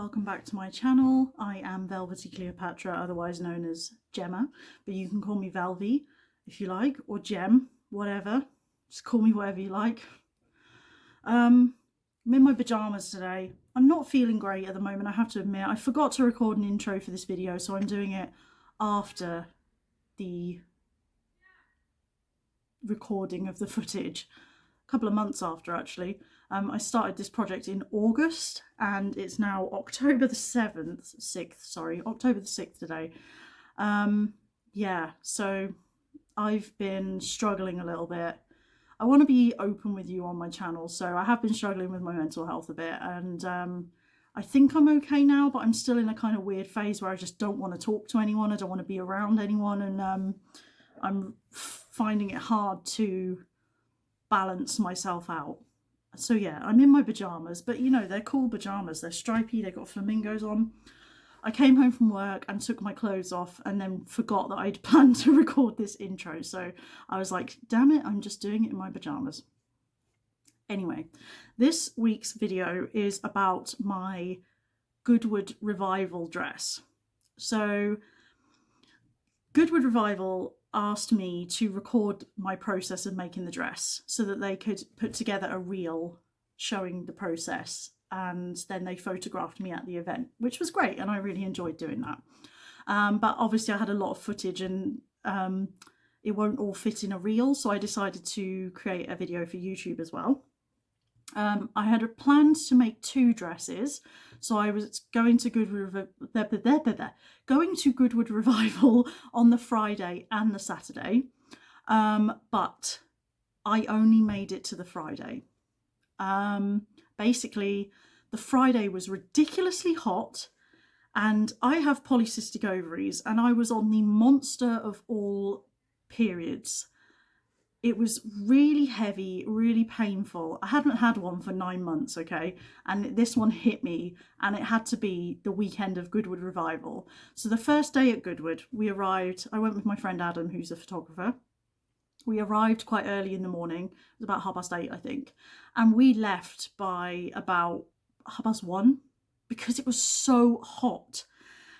welcome back to my channel. I am Velvety Cleopatra, otherwise known as Gemma, but you can call me Velvy if you like, or Gem, whatever. Just call me whatever you like. I'm in my pajamas today. I'm not feeling great at the moment, I have to admit. I forgot to record an intro for this video, so I'm doing it after the recording of the footage. A couple of months after, actually. I started this project in August and it's now October the 6th, October the 6th today. Yeah, so I've been struggling a little bit. I want to be open with you on my channel, so I have been struggling with my mental health a bit, and I think I'm okay now, but I'm still in a kind of weird phase where I just don't want to talk to anyone, I don't want to be around anyone, and I'm finding it hard to balance myself out. So yeah, I'm in my pajamas, but you know, they're cool pajamas, they're stripy, they've got flamingos on. I came home from work and took my clothes off and then forgot that I'd planned to record this intro, so I was like, damn it, I'm just doing it in my pajamas. Anyway, this week's video is about my Goodwood Revival dress. So Goodwood Revival asked me to record my process of making the dress so that they could put together a reel showing the process, and then they photographed me at the event, which was great and I really enjoyed doing that. But obviously I had a lot of footage and it won't all fit in a reel, so I decided to create a video for YouTube as well. I had planned to make 2 dresses, so I was going to Goodwood Revival on the Friday and the Saturday, but I only made it to the Friday. Basically, the Friday was ridiculously hot, and I have polycystic ovaries, and I was on the monster of all periods. It was really heavy, really painful. I hadn't had one for 9 months, okay? And this one hit me, and it had to be the weekend of Goodwood Revival. So the first day at Goodwood, we arrived, I went with my friend Arden, who's a photographer. We arrived quite early in the morning. It was about 8:30, I think. And we left by about 1:30 because it was so hot.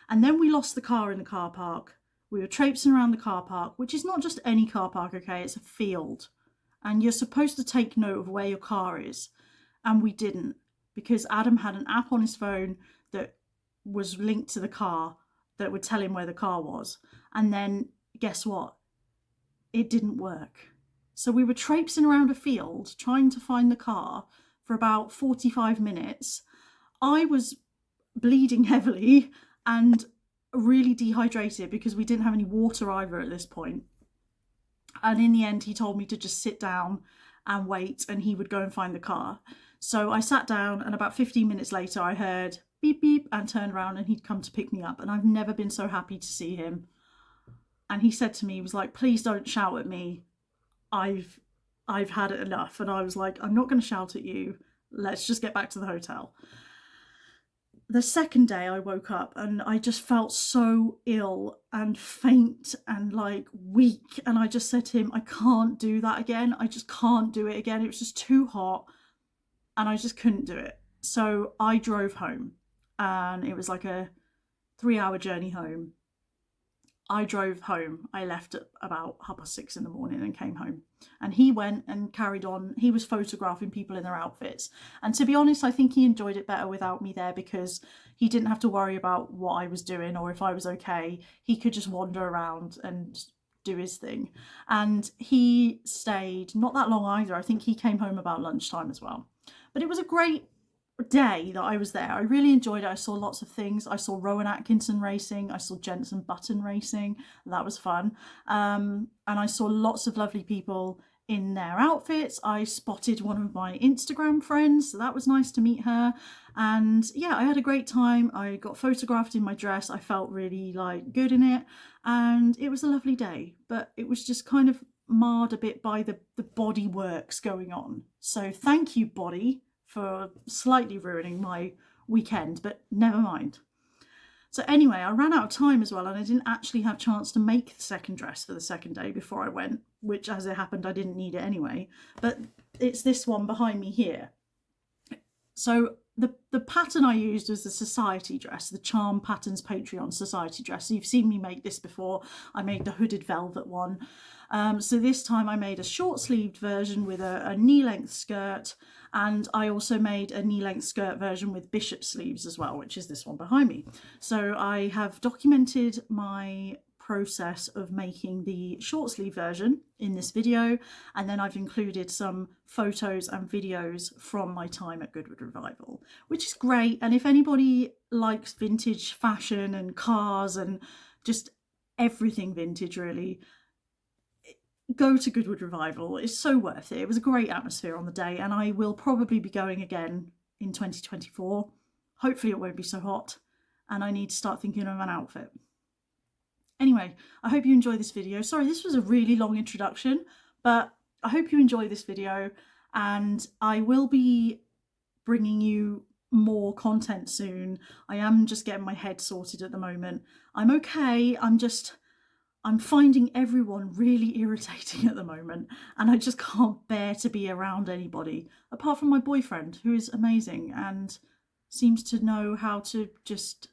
And then we lost the car in the car park. We were traipsing around the car park, which is not just any car park, okay? It's a field. And you're supposed to take note of where your car is. And we didn't, because Adam had an app on his phone that was linked to the car that would tell him where the car was. And then guess what? It didn't work. So we were traipsing around a field trying to find the car for about 45 minutes. I was bleeding heavily and really dehydrated because we didn't have any water either at this point. And in the end, he told me to just sit down and wait, and he would go and find the car. So I sat down, and about 15 minutes later, I heard beep, beep, and turned around, and he'd come to pick me up. And I've never been so happy to see him. And he said to me, he was like, please don't shout at me. I've had it enough. And I was like, I'm not going to shout at you. Let's just get back to the hotel. The second day I woke up and I just felt so ill and faint and like weak. And I just said to him, I can't do that again. I just can't do it again. It was just too hot and I just couldn't do it. So I drove home, and it was like a 3-hour journey home. I drove home. I left at about 6:30 in the morning and came home. And he went and carried on. He was photographing people in their outfits. And to be honest, I think he enjoyed it better without me there, because he didn't have to worry about what I was doing or if I was okay. He could just wander around and do his thing. And he stayed not that long either. I think he came home about lunchtime as well. But it was a great day that I was there. I really enjoyed it. I saw lots of things. I saw Rowan Atkinson racing. I saw Jenson Button racing. That was fun. And I saw lots of lovely people in their outfits. I spotted one of my Instagram friends, so that was nice to meet her. And yeah, I had a great time. I got photographed in my dress. I felt really like good in it, and it was a lovely day. But it was just kind of marred a bit by the body works going on. So thank you, body, for slightly ruining my weekend, but never mind. So anyway, I ran out of time as well, and I didn't actually have a chance to make the second dress for the second day before I went, which, as it happened, I didn't need it anyway. But it's this one behind me here. So the pattern I used was the society dress, the Charm Patterns Patreon society dress. So you've seen me make this before. I made the hooded velvet one. So this time I made a short sleeved version with a knee-length skirt, and I also made a knee-length skirt version with bishop sleeves as well, which is this one behind me. So I have documented my process of making the short sleeve version in this video, and then I've included some photos and videos from my time at Goodwood Revival, which is great. And if anybody likes vintage fashion and cars and just everything vintage really, go to Goodwood Revival. It's so worth it. It was a great atmosphere on the day, and I will probably be going again in 2024. Hopefully it won't be so hot, and I need to start thinking of an outfit. Anyway, I hope you enjoy this video. Sorry, this was a really long introduction, but I hope you enjoy this video, and I will be bringing you more content soon. I am just getting my head sorted at the moment. I'm okay. I'm finding everyone really irritating at the moment, and I just can't bear to be around anybody apart from my boyfriend, who is amazing and seems to know how to just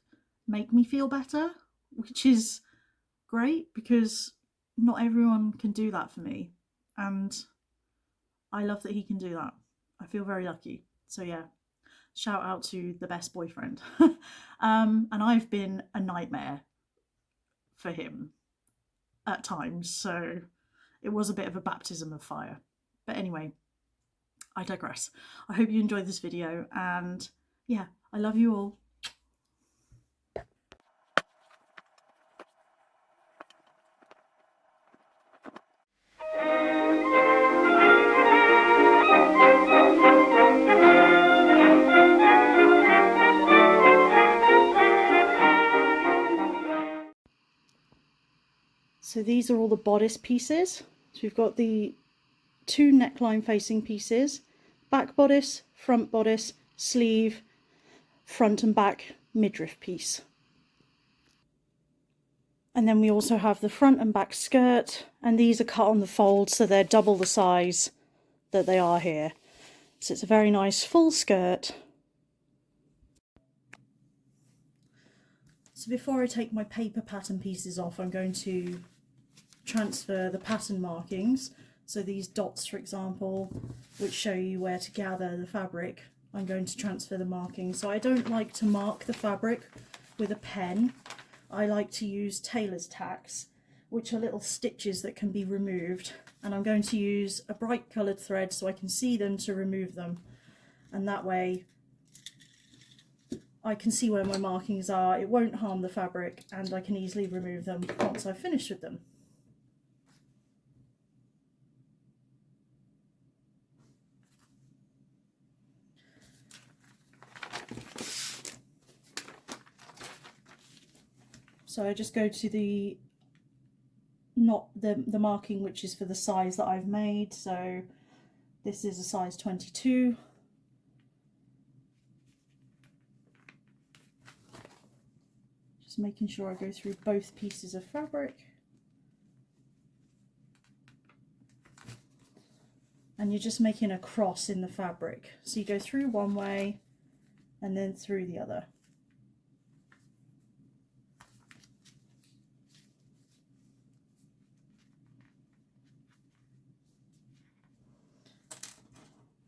make me feel better, which is great because not everyone can do that for me, and I love that he can do that. I feel very lucky. So yeah, shout out to the best boyfriend. And I've been a nightmare for him at times, so it was a bit of a baptism of fire. But anyway, I digress. I hope you enjoyed this video, and yeah, I love you all. So these are all the bodice pieces. So we've got the 2 neckline facing pieces, back bodice, front bodice, sleeve, front and back midriff piece. And then we also have the front and back skirt, and these are cut on the fold, so they're double the size that they are here. So it's a very nice full skirt. So before I take my paper pattern pieces off, I'm going to transfer the pattern markings. So these dots, for example, which show you where to gather the fabric, I'm going to transfer the markings. So I don't like to mark the fabric with a pen. I like to use tailor's tacks, which are little stitches that can be removed. And I'm going to use a bright coloured thread so I can see them to remove them. And that way I can see where my markings are, it won't harm the fabric, and I can easily remove them once I've finished with them. So I just go to the marking which is for the size that I've made. So this is a size 22. Just making sure I go through both pieces of fabric. And you're just making a cross in the fabric. So you go through one way and then through the other.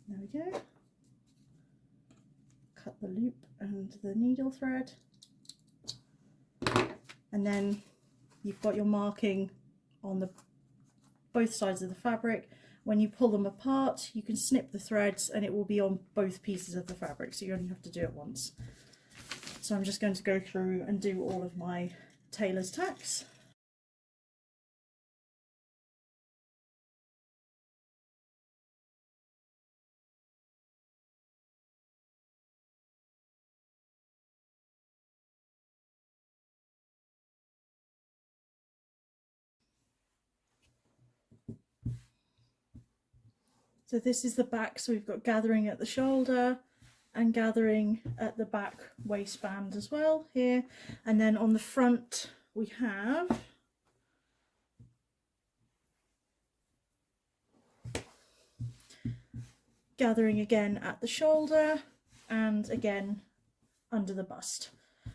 There we go. Cut the loop and the needle thread. And then you've got your marking on both sides of the fabric. When you pull them apart, you can snip the threads and it will be on both pieces of the fabric, so you only have to do it once. So I'm just going to go through and do all of my tailor's tacks. So this is the back, so we've got gathering at the shoulder and gathering at the back waistband as well here. And then on the front we have gathering again at the shoulder and again under the bust.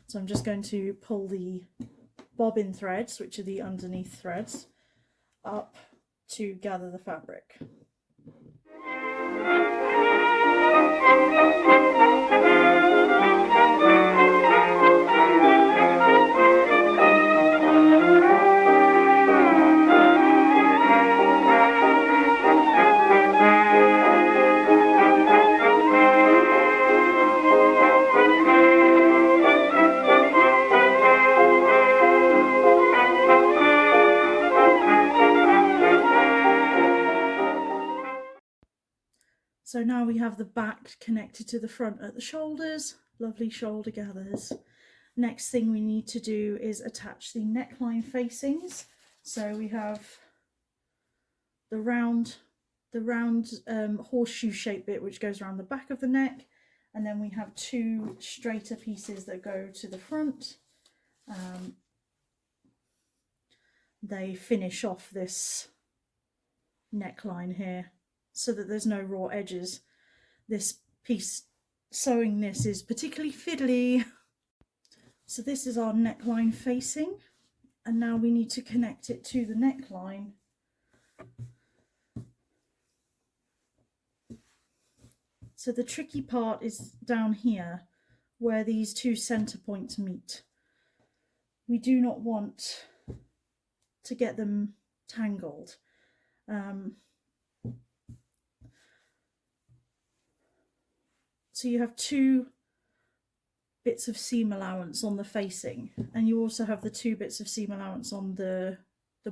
So I'm just going to pull the bobbin threads, which are the underneath threads, up to gather the fabric. So now we have the back connected to the front at the shoulders, lovely shoulder gathers. Next thing we need to do is attach the neckline facings. So we have the round horseshoe shaped bit which goes around the back of the neck, and then we have two straighter pieces that go to the front. They finish off this neckline here, so that there's no raw edges. This piece, sewing this, is particularly fiddly. So this is our neckline facing, and now we need to connect it to the neckline. So the tricky part is down here, where these two centre points meet. We do not want to get them tangled. So you have two bits of seam allowance on the facing, and you also have the two bits of seam allowance on the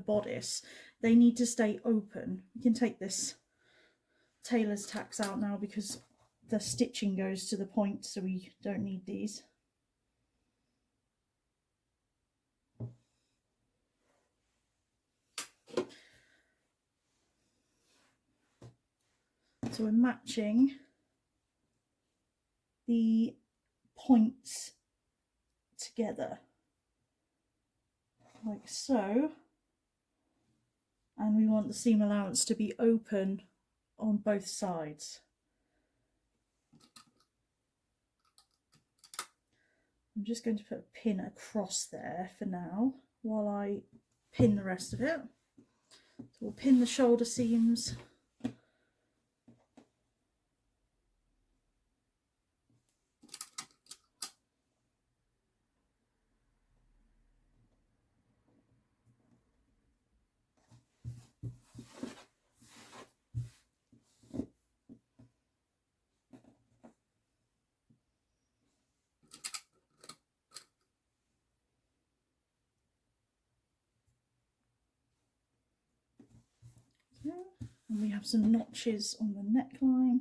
bodice. They need to stay open. You can take this tailor's tacks out now because the stitching goes to the point, so we don't need these. So we're matching the points together like so, and we want the seam allowance to be open on both sides. I'm just going to put a pin across there for now while I pin the rest of it. So we'll pin the shoulder seams. And we have some notches on the neckline.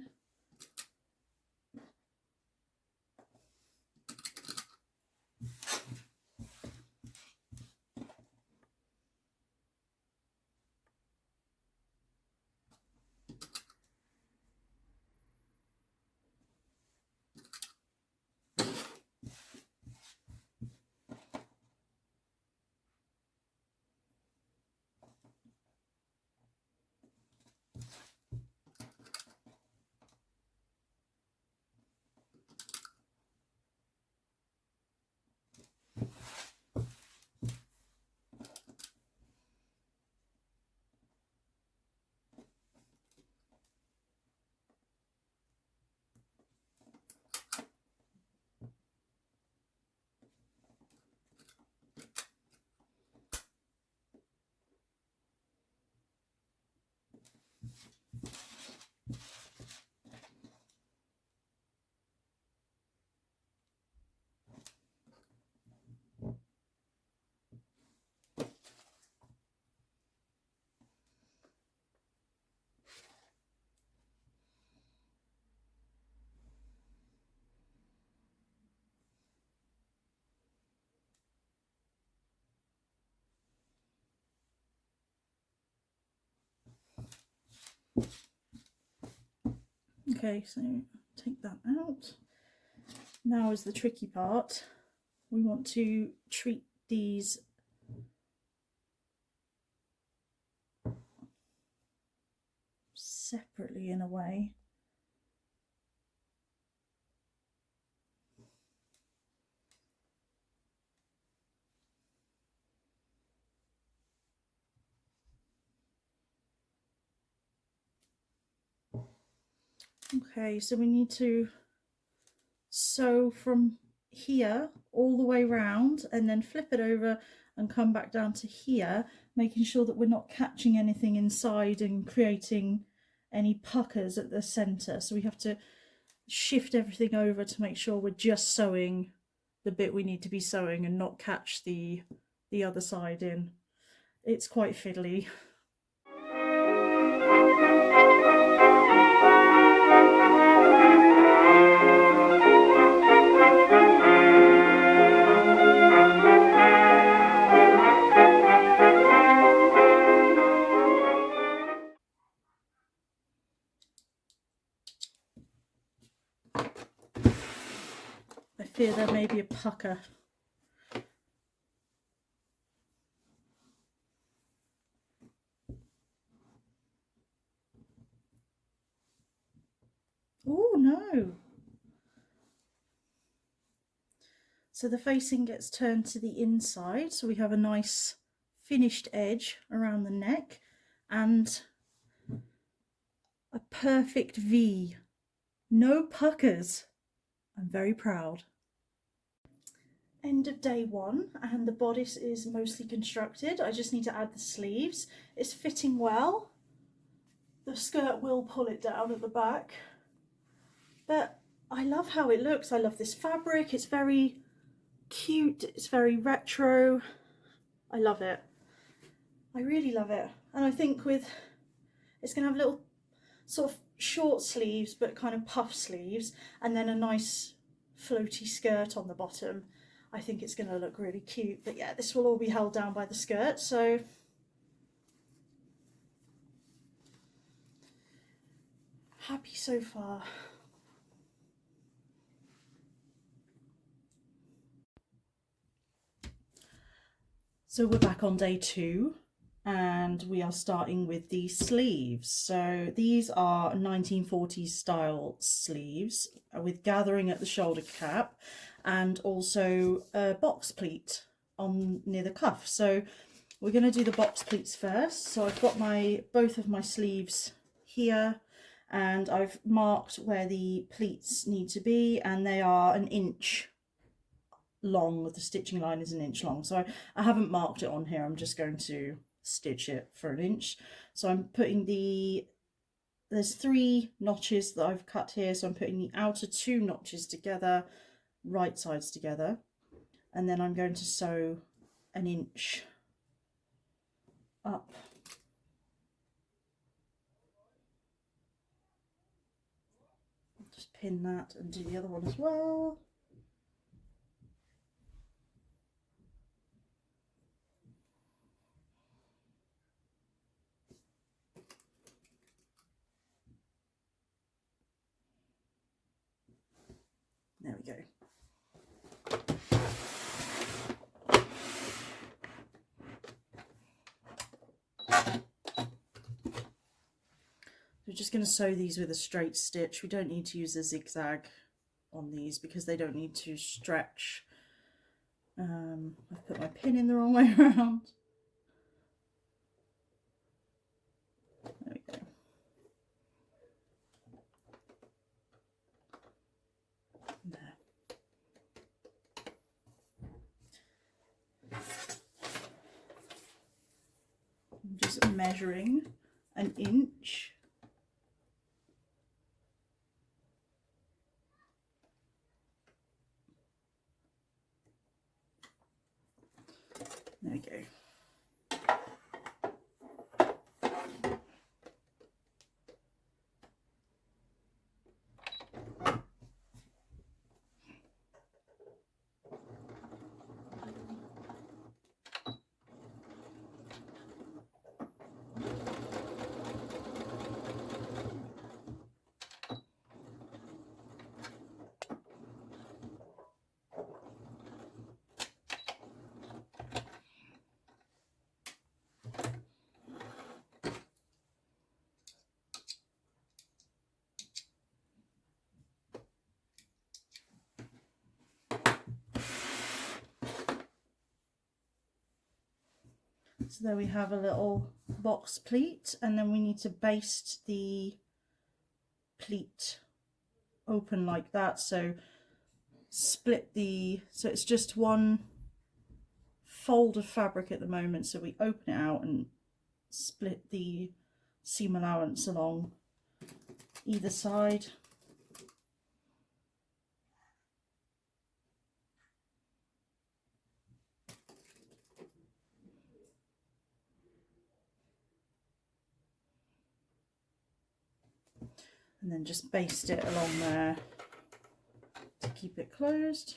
Okay, so take that out. Now is the tricky part. We want to treat these separately in a way. Okay, so we need to sew from here all the way round and then flip it over and come back down to here, making sure that we're not catching anything inside and creating any puckers at the centre. So we have to shift everything over to make sure we're just sewing the bit we need to be sewing and not catch the other side in. It's quite fiddly. I fear there may be a pucker. Oh no! So the facing gets turned to the inside, so we have a nice finished edge around the neck and a perfect V. No puckers. I'm very proud. End of day one, and the bodice is mostly constructed. I just need to add the sleeves. It's fitting well. The skirt will pull it down at the back, but I love how it looks. I love this fabric. It's very cute. It's very retro. I love it. I really love it. And I think it's going to have little sort of short sleeves, but kind of puff sleeves, and then a nice floaty skirt on the bottom. I think it's going to look really cute. But yeah, this will all be held down by the skirt, so happy so far. So we're back on day two, and we are starting with the sleeves. So these are 1940s style sleeves with gathering at the shoulder cap and also a box pleat on near the cuff. So we're going to do the box pleats first. So I've got both of my sleeves here, and I've marked where the pleats need to be, and they are 1 inch long. The stitching line is 1 inch long, so I haven't marked it on here. I'm just going to stitch it for 1 inch. So I'm putting there's 3 notches that I've cut here, so I'm putting the outer 2 notches together, right sides together, and then I'm going to sew 1 inch up. Just pin that and do the other one as well. There we go. We're just going to sew these with a straight stitch. We don't need to use a zigzag on these because they don't need to stretch. I've put my pin in the wrong way around. There we go. There. I'm just measuring 1 inch. There we go. So there we have a little box pleat, and then we need to baste the pleat open like that. So split so it's just one fold of fabric at the moment, so we open it out and split the seam allowance along either side. And then just baste it along there to keep it closed.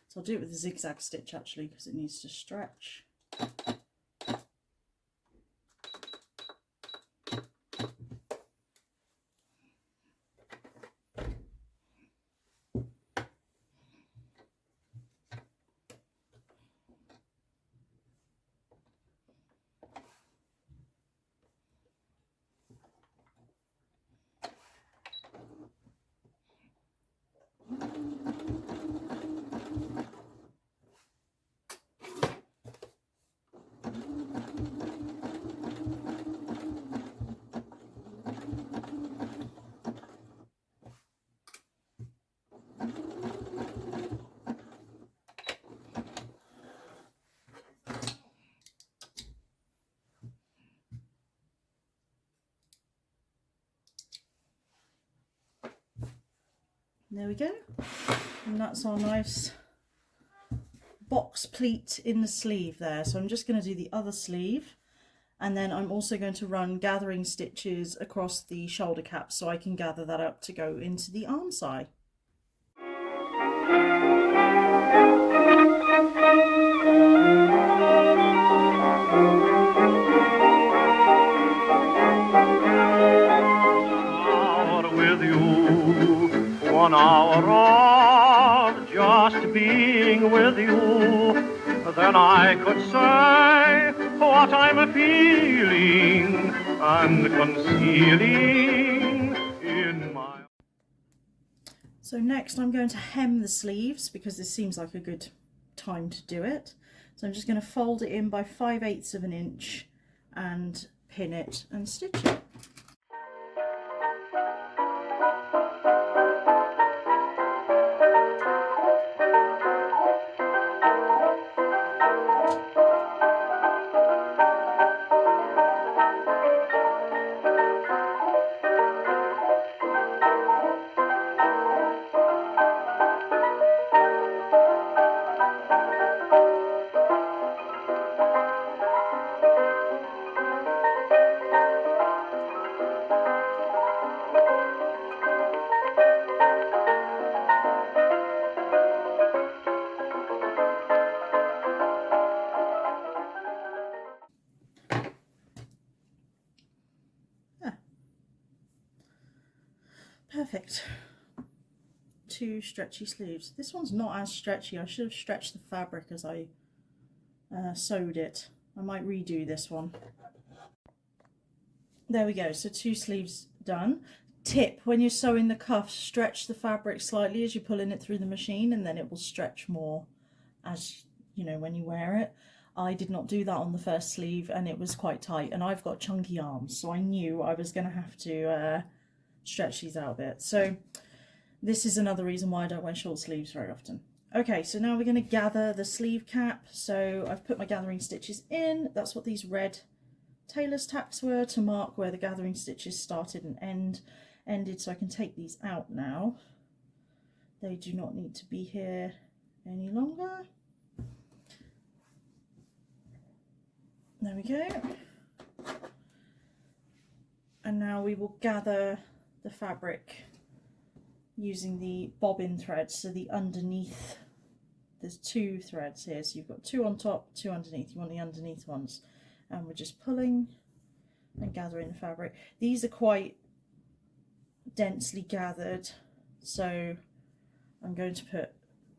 So I'll do it with a zigzag stitch actually, because it needs to stretch. There we go, and that's our nice box pleat in the sleeve there. So I'm just going to do the other sleeve, and then I'm also going to run gathering stitches across the shoulder cap so I can gather that up to go into the arm side. With you, 1 hour of just being with you, then I could say what I'm feeling and concealing in my... So next I'm going to hem the sleeves, because this seems like a good time to do it. So I'm just going to fold it in by 5/8 of an inch and pin it and stitch it. Perfect. 2 stretchy sleeves. This one's not as stretchy. I should have stretched the fabric as I sewed it. I might redo this one. There we go, so 2 sleeves done. Tip, when you're sewing the cuffs, stretch the fabric slightly as you're pulling it through the machine, and then it will stretch more as, you know, when you wear it. I did not do that on the first sleeve and it was quite tight, and I've got chunky arms, so I knew I was going to have to stretch these out a bit. So this is another reason why I don't wear short sleeves very often. Okay, so now we're going to gather the sleeve cap. So I've put my gathering stitches in. That's what these red tailor's tacks were, to mark where the gathering stitches started and ended, so I can take these out now. They do not need to be here any longer. There we go. And now we will gather the fabric using the bobbin threads. So the underneath, there's 2 threads here, so you've got 2 on top, 2 underneath. You want the underneath ones, and we're just pulling and gathering the fabric. These are quite densely gathered, so I'm going to put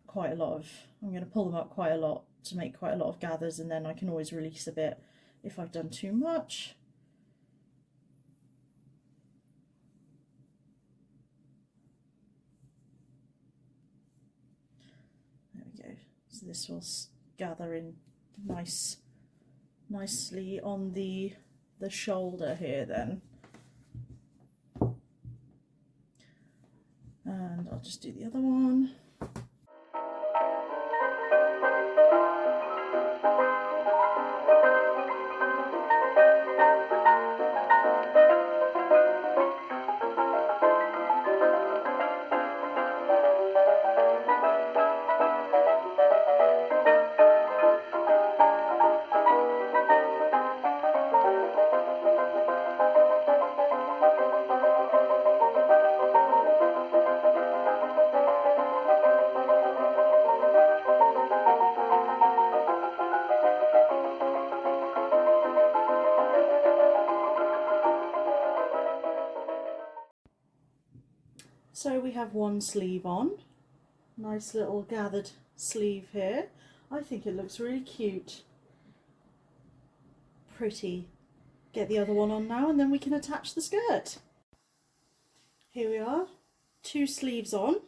quite a lot of, I'm going to pull them up quite a lot to make quite a lot of gathers, and then I can always release a bit if I've done too much. There we go. So this will gather in nice nicely on the shoulder here then. And I'll just do the other one. So we have one sleeve on, nice little gathered sleeve here. I think it looks really cute. Pretty. Get the other one on now and then we can attach the skirt. Here we are, 2 sleeves on.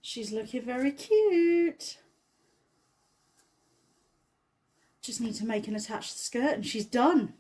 She's looking very cute. Just need to make and attach the skirt and she's done.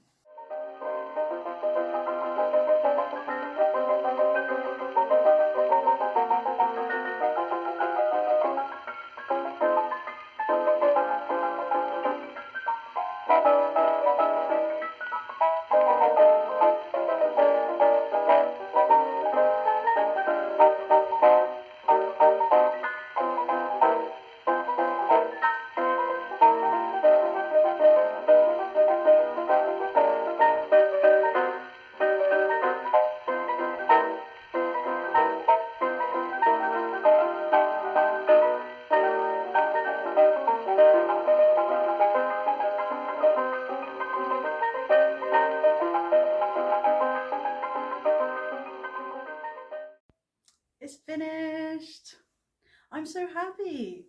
It's finished. I'm so happy.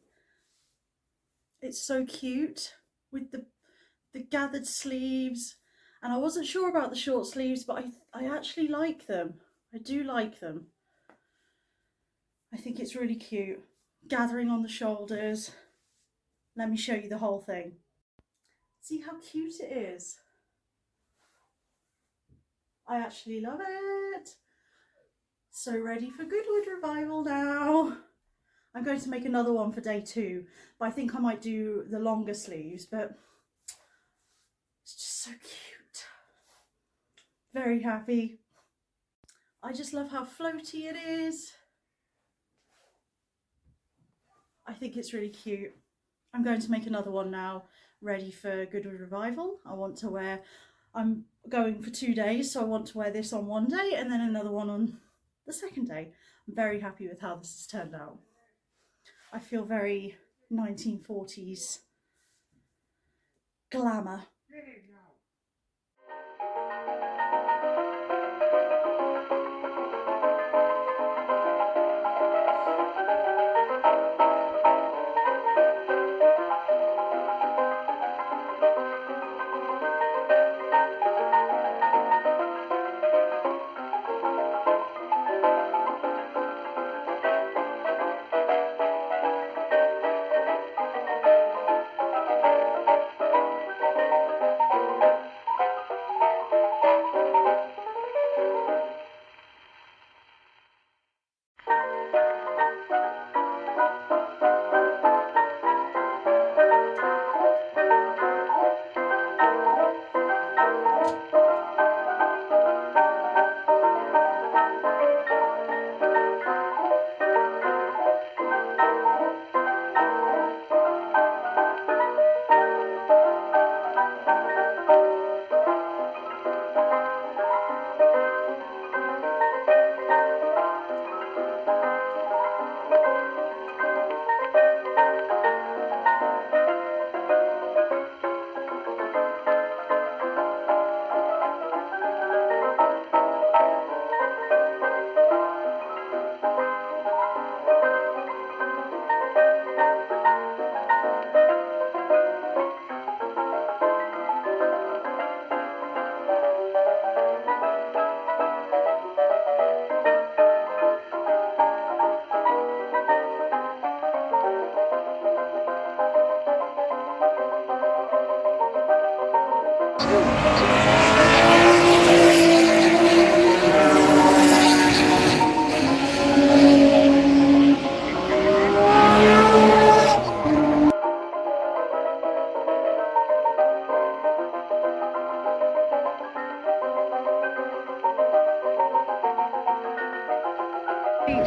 It's so cute with the gathered sleeves, and I wasn't sure about the short sleeves, but I actually like them. I do like them. I think it's really cute. Gathering on the shoulders. Let me show you the whole thing. See how cute it is. I actually love it. So ready for Goodwood Revival now. I'm going to make another one for day 2, but I think I might do the longer sleeves, but it's just so cute. Very happy. I just love how floaty it is. I think it's really cute. I'm going to make another one now, ready for Goodwood Revival. I'm going for 2 days, so I want to wear this on one day and then another one on the second day. I'm very happy with how this has turned out. I feel very 1940s glamour.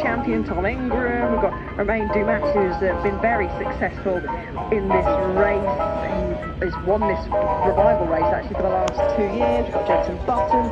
Champion Tom Ingram, we've got Romain Dumas, who's been very successful in this race. He has won this revival race actually for the last 2 years. We've got Jensen Button.